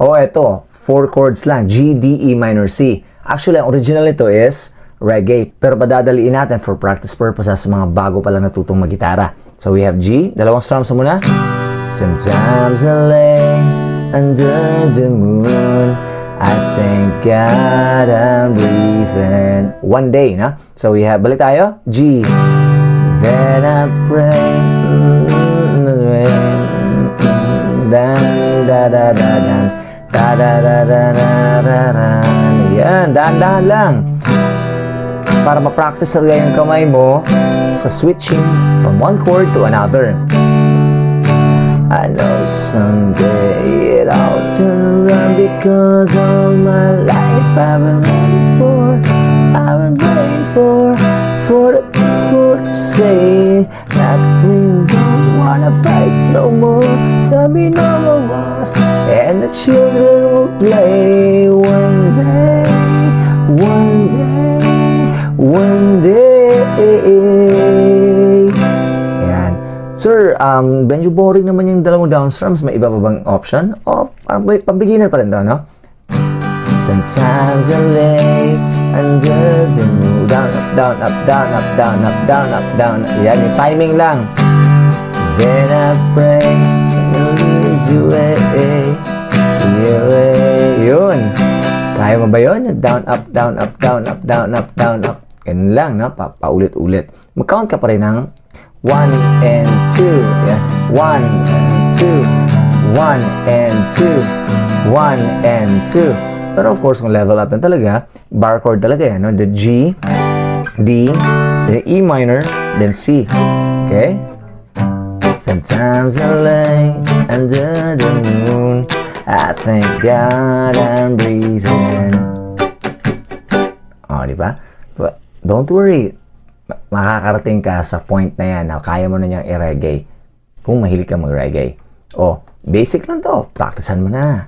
Oh, eto. 4 chords lang. G, D, E minor, C. Actually, ang original nito is reggae. Pero padadaliin natin for practice purposes sa mga bago pa lang natutong mag-gitara. So we have G. Dalawang strums muna. Sometimes I lay under the moon. I thank God I'm breathing. One day, na? So we have, balik tayo. G. Then I pray. Dan, da, da, da, dan. Da, da, da, da, da, da, da. Yan, dahan-dahan lang. Para ma-practice talaga yung kamay mo sa switching from one chord to another. I know someday it all turn around because all my life I've been waiting for the people to say that we don't wanna fight no more. Tell me no more wars, and the children will play one day. Sir, medyo boring naman yung dalawang down strums. May iba pa bang option? O, pang-beginner pa rin daw, no? Sometimes I lay under the moon. Down, up, down, up, down, up, down, up, down, up, down. Yan, yung timing lang. Then I pray, yun. Kaya mo ba yun? Down, up, down, up, down, up, down, up, down, up. Ganun lang, no? Paulit-ulit. Mag-count ka pa rin ng 1 and 2. Yeah. 1 and 2. 1 and 2. 1 and 2. Pero of course, kung level up na talaga, bar chord talaga yan. No? The G, D, the E minor, then C. Okay? Sometimes I lay under the moon. I thank God I'm breathing. Oh, di ba? But don't worry. Makakarating ka sa point na yan na kaya mo na niyang i-reggae kung mahilig ka mag-reggae. Oh, basic lang to. Practicean mo na.